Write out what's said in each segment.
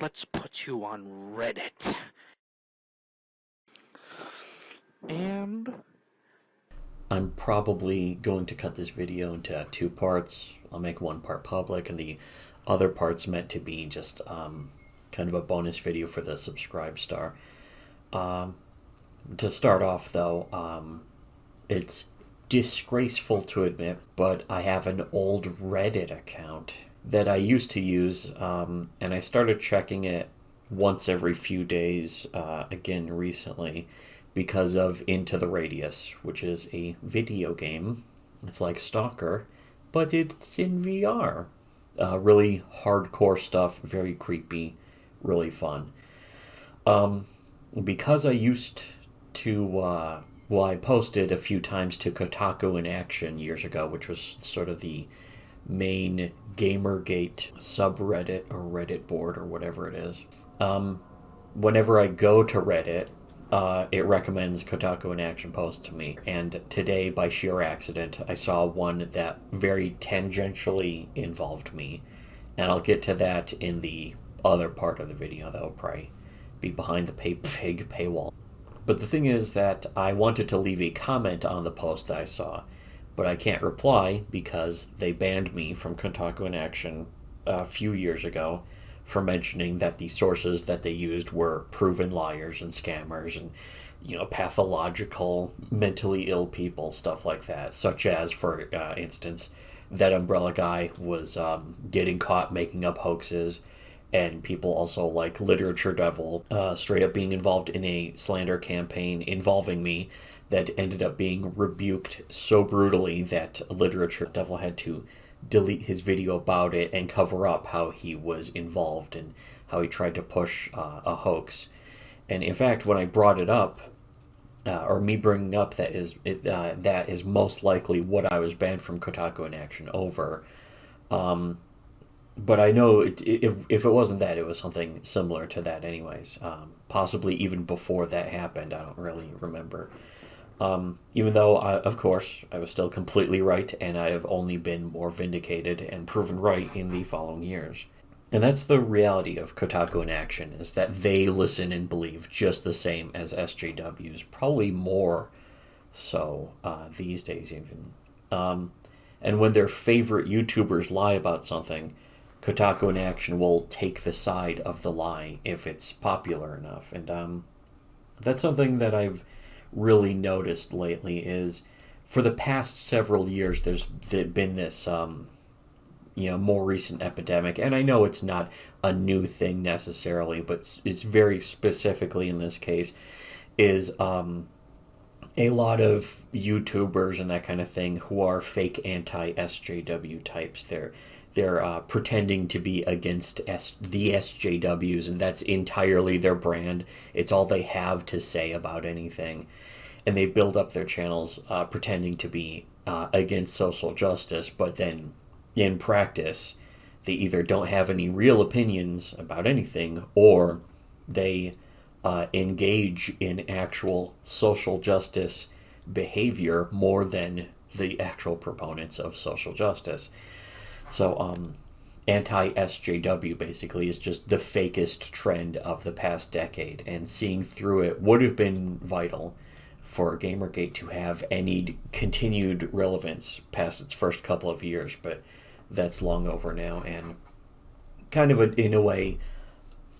Let's put you on Reddit. And I'm probably going to cut this video into two parts. I'll make one part public, and the other part's meant to be just kind of a bonus video for the subscribe star. To start off, though, it's disgraceful to admit, but I have an old Reddit account that I used to use, and I started checking it once every few days again recently because of Into the Radius, which is a video game. It's like Stalker, but it's in VR. Really hardcore stuff, very creepy, really fun. Because I used to, I posted a few times to Kotaku in Action years ago, which was sort of the main Gamergate subreddit or Reddit board or whatever it is. Whenever I go to Reddit, it recommends Kotaku in Action posts to me. And today, by sheer accident, I saw one that very tangentially involved me. And I'll get to that in the other part of the video. That will probably be behind the pig paywall. But the thing is that I wanted to leave a comment on the post that I saw, but I can't reply because they banned me from Kotaku in Action a few years ago for mentioning that the sources that they used were proven liars and scammers and pathological, mentally ill people, stuff like that. Such as, for instance, that Umbrella guy was getting caught making up hoaxes, and people also like Literature Devil straight up being involved in a slander campaign involving me that ended up being rebuked so brutally that Literature Devil had to delete his video about it and cover up how he was involved and how he tried to push a hoax. And in fact, when I brought it up, or me bringing up that is most likely what I was banned from Kotaku in Action over. But I know if it wasn't that, it was something similar to that, anyways. Possibly even before that happened. I don't really remember. Even though, of course, I was still completely right, and I have only been more vindicated and proven right in the following years. And that's the reality of Kotaku in Action, is that they listen and believe just the same as SJWs, probably more so these days even. And when their favorite YouTubers lie about something, Kotaku in Action will take the side of the lie if it's popular enough. And that's something that I've really noticed lately is for the past several years there's been this more recent epidemic, and I know it's not a new thing necessarily, but it's very specifically in this case is a lot of YouTubers and that kind of thing who are fake anti-SJW types. They're pretending to be against the SJWs, and that's entirely their brand. It's all they have to say about anything. And they build up their channels pretending to be against social justice, but then in practice, they either don't have any real opinions about anything, or they engage in actual social justice behavior more than the actual proponents of social justice. So, anti-SJW basically is just the fakest trend of the past decade, and seeing through it would have been vital for Gamergate to have any continued relevance past its first couple of years, but that's long over now, and kind of in a way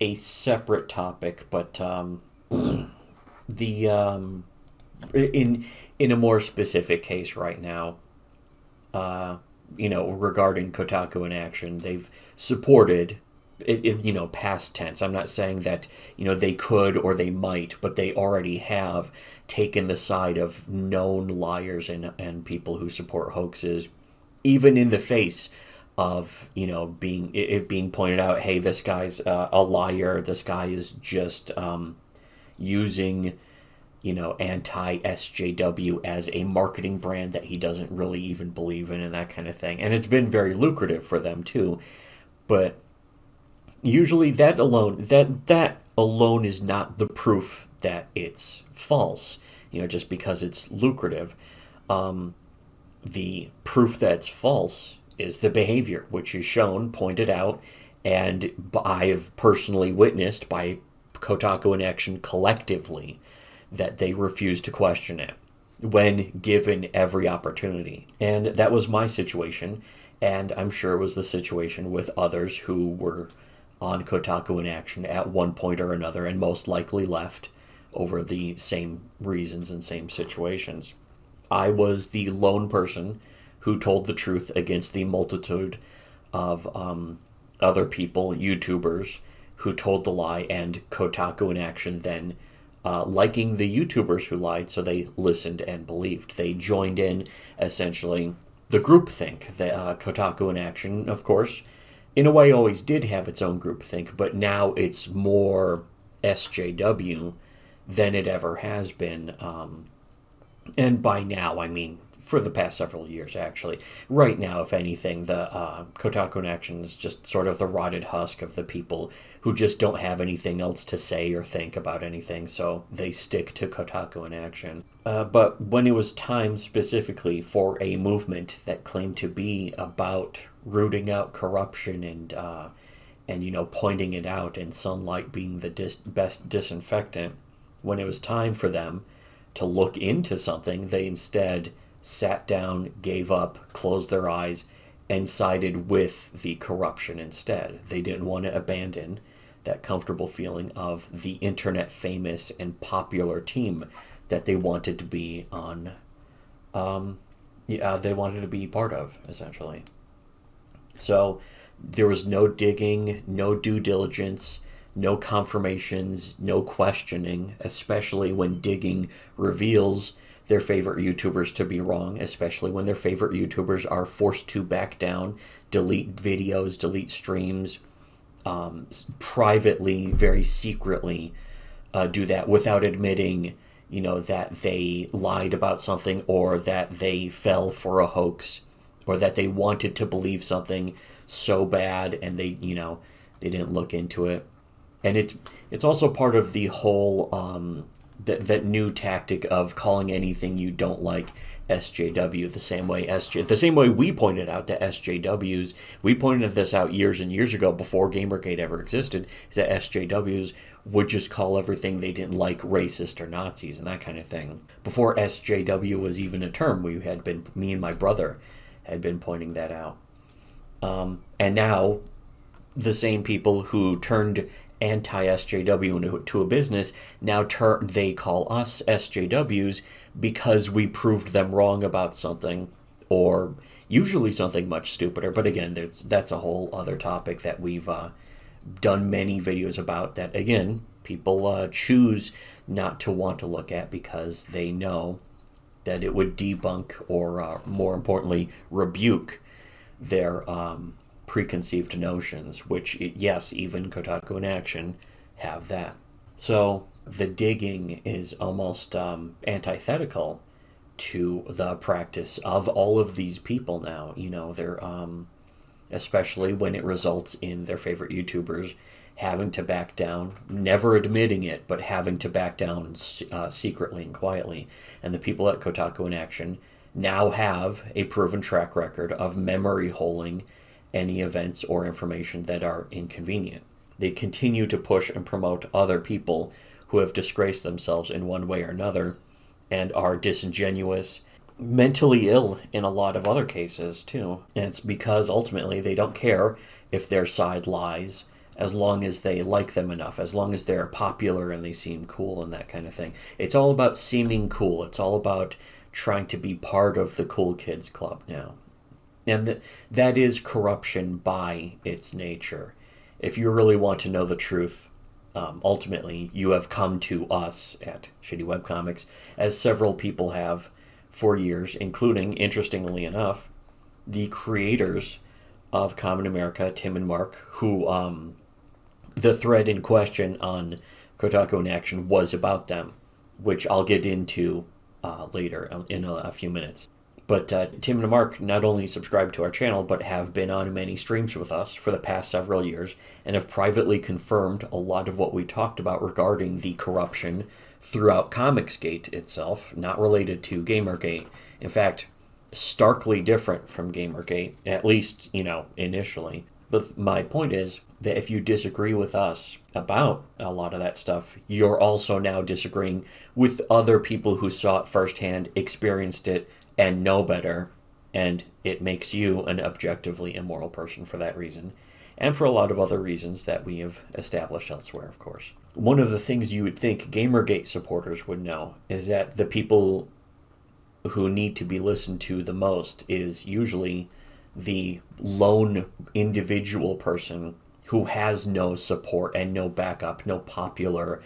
a separate topic, but the in a more specific case right now, regarding Kotaku in Action, they've supported it, past tense. I'm not saying that, they could or they might, but they already have taken the side of known liars and people who support hoaxes, even in the face of, being pointed out, hey, this guy's a liar, this guy is just using anti-SJW as a marketing brand that he doesn't really even believe in, and that kind of thing. And it's been very lucrative for them too. But usually that alone is not the proof that it's false. Just because it's lucrative. The proof that it's false is the behavior, which is shown, pointed out, And I have personally witnessed by Kotaku in Action collectively that they refuse to question it when given every opportunity. And that was my situation, and I'm sure it was the situation with others who were on Kotaku in Action at one point or another and most likely left over the same reasons and same situations. I was the lone person who told the truth against the multitude of other people, YouTubers, who told the lie, and Kotaku in Action then liking the YouTubers who lied, so they listened and believed. They joined in, essentially, the groupthink. The Kotaku in Action, of course, in a way always did have its own groupthink, but now it's more SJW than it ever has been. And by now, I mean for the past several years, actually. Right now, if anything, the Kotaku in Action is just sort of the rotted husk of the people who just don't have anything else to say or think about anything, so they stick to Kotaku in Action. But when it was time specifically for a movement that claimed to be about rooting out corruption and pointing it out, and sunlight being the best disinfectant, when it was time for them to look into something, they instead sat down, gave up, closed their eyes, and sided with the corruption instead. They didn't want to abandon that comfortable feeling of the internet famous and popular team that they wanted to be on. They wanted to be part of, essentially. So there was no digging, no due diligence, no confirmations, no questioning, especially when digging reveals their favorite YouTubers to be wrong, especially when their favorite YouTubers are forced to back down, delete videos, delete streams, privately, very secretly do that without admitting, that they lied about something, or that they fell for a hoax, or that they wanted to believe something so bad and they didn't look into it. And it's also part of the whole that new tactic of calling anything you don't like SJW, the same way we pointed out that SJWs, we pointed this out years and years ago before Gamergate ever existed, is that SJWs would just call everything they didn't like racist or Nazis and that kind of thing. Before SJW was even a term, me and my brother had been pointing that out. And now the same people who turned anti-SJW into a business, now they call us SJWs because we proved them wrong about something, or usually something much stupider. But again, that's a whole other topic that we've done many videos about, that again, people choose not to want to look at because they know that it would debunk or more importantly rebuke their preconceived notions, which, yes, even Kotaku in Action have that. So the digging is almost antithetical to the practice of all of these people now. They're especially when it results in their favorite YouTubers having to back down, never admitting it, but having to back down secretly and quietly. And the people at Kotaku in Action now have a proven track record of memory holing any events or information that are inconvenient. They continue to push and promote other people who have disgraced themselves in one way or another and are disingenuous, mentally ill in a lot of other cases too. And it's because ultimately they don't care if their side lies, as long as they like them enough, as long as they're popular and they seem cool and that kind of thing. It's all about seeming cool. It's all about trying to be part of the cool kids club now. And that is corruption by its nature. If you really want to know the truth, ultimately, you have come to us at Shitty Webcomics, as several people have for years, including, interestingly enough, the creators of Common America, Tim and Mark, who the thread in question on Kotaku in Action was about them, which I'll get into later in a few minutes. But Tim and Mark not only subscribe to our channel, but have been on many streams with us for the past several years and have privately confirmed a lot of what we talked about regarding the corruption throughout Comicsgate itself, not related to Gamergate. In fact, starkly different from Gamergate, at least, initially. But my point is that if you disagree with us about a lot of that stuff, you're also now disagreeing with other people who saw it firsthand, experienced it, and know better, and it makes you an objectively immoral person for that reason, and for a lot of other reasons that we have established elsewhere, of course. One of the things you would think Gamergate supporters would know is that the people who need to be listened to the most is usually the lone individual person who has no support and no backup, no popular,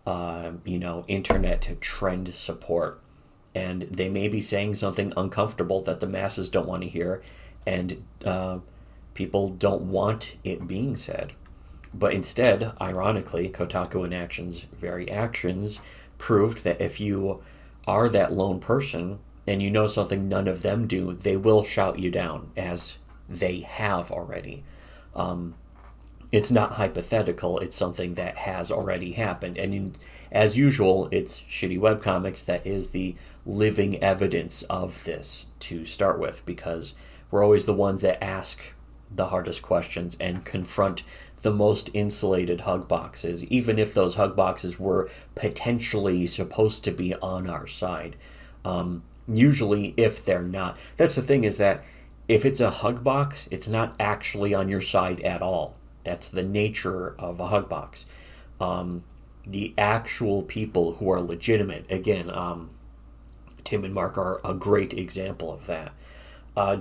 internet trend support. And they may be saying something uncomfortable that the masses don't want to hear, and people don't want it being said. But instead, ironically, KotakuInAction's very actions proved that if you are that lone person and you know something none of them do, they will shout you down, as they have already. It's not hypothetical, it's something that has already happened. And as usual, it's shitty webcomics that is the living evidence of this to start with, because we're always the ones that ask the hardest questions and confront the most insulated hug boxes, even if those hug boxes were potentially supposed to be on our side. Usually, if they're not. That's the thing, is that if it's a hug box, it's not actually on your side at all. That's the nature of a hug box. The actual people who are legitimate, again, Tim and Mark are a great example of that,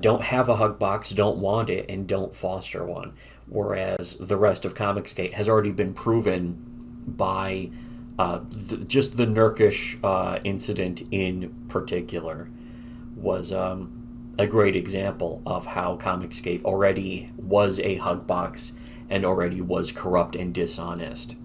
don't have a hug box, don't want it, and don't foster one. Whereas the rest of Comicsgate has already been proven by just the Nurkish incident in particular was a great example of how Comicsgate already was a hug box and already was corrupt and dishonest.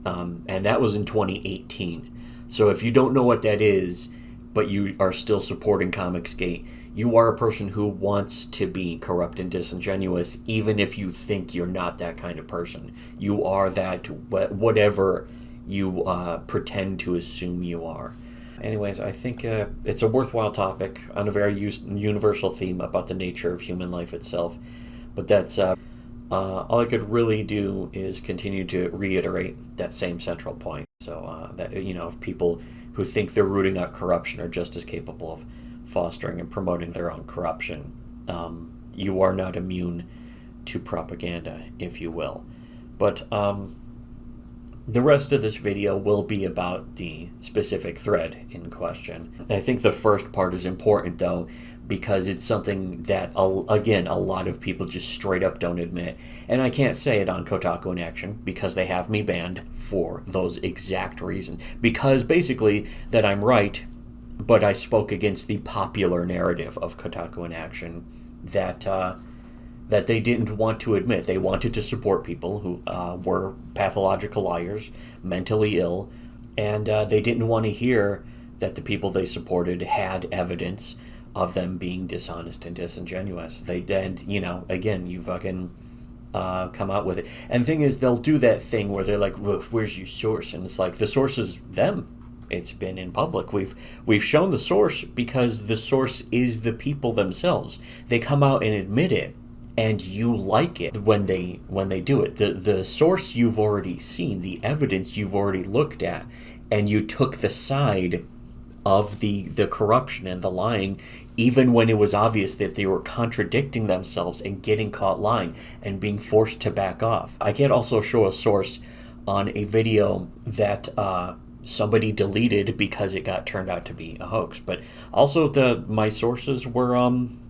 And that was in 2018. So if you don't know what that is, but you are still supporting Comicsgate, you are a person who wants to be corrupt and disingenuous, even if you think you're not that kind of person. You are that, whatever you pretend to assume you are. Anyways, I think it's a worthwhile topic on a very universal theme about the nature of human life itself. But that's all I could really do is continue to reiterate that same central point. So that, if people who think they're rooting out corruption are just as capable of fostering and promoting their own corruption, you are not immune to propaganda, if you will. But the rest of this video will be about the specific thread in question. I think the first part is important, though, because it's something that, again, a lot of people just straight up don't admit. And I can't say it on KotakuInAction because they have me banned for those exact reasons. Because basically that I'm right, but I spoke against the popular narrative of KotakuInAction that they didn't want to admit. They wanted to support people who were pathological liars, mentally ill, and they didn't want to hear that the people they supported had evidence of them being dishonest and disingenuous. Again, you fucking come out with it. And the thing is, they'll do that thing where they're like, where's your source? And it's like, the source is them. It's been in public. We've shown the source because the source is the people themselves. They come out and admit it, and you like it when they do it. The source you've already seen, the evidence you've already looked at, and you took the side of the corruption and the lying, even when it was obvious that they were contradicting themselves and getting caught lying and being forced to back off. I can't also show a source on a video that somebody deleted because it got turned out to be a hoax, but also my sources were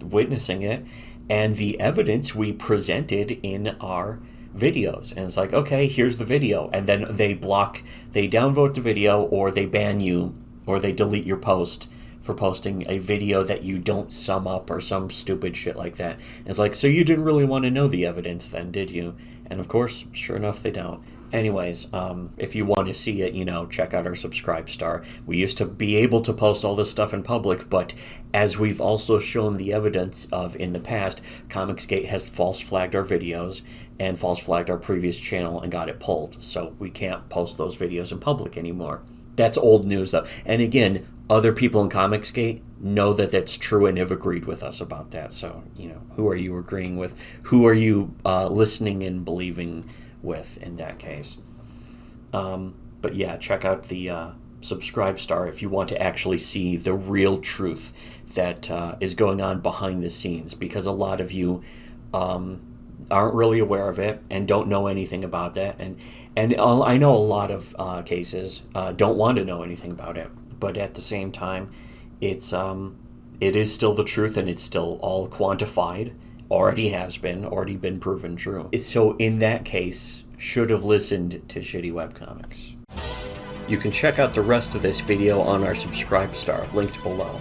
witnessing it, and the evidence we presented in our videos. And it's like, okay, here's the video, and then they downvote the video, or they ban you, or they delete your post for posting a video that you don't sum up or some stupid shit like that. And it's like, so you didn't really want to know the evidence then, did you? And of course, sure enough, they don't. Anyways, if you want to see it, check out our Subscribe Star. We used to be able to post all this stuff in public, but as we've also shown the evidence of in the past, Comicsgate has false flagged our videos and false flagged our previous channel and got it pulled. So we can't post those videos in public anymore. That's old news, though. And again, other people in Comicsgate know that that's true and have agreed with us about that. So, who are you agreeing with? Who are you listening and believing with in that case? But yeah, check out the Subscribe Star if you want to actually see the real truth that is going on behind the scenes, because a lot of you aren't really aware of it and don't know anything about that. And I know a lot of cases don't want to know anything about it, but at the same time, it is still the truth, and it's still all quantified. Already been proven true. So in that case, should have listened to Shitty Webcomics. You can check out the rest of this video on our Subscribe Star, linked below.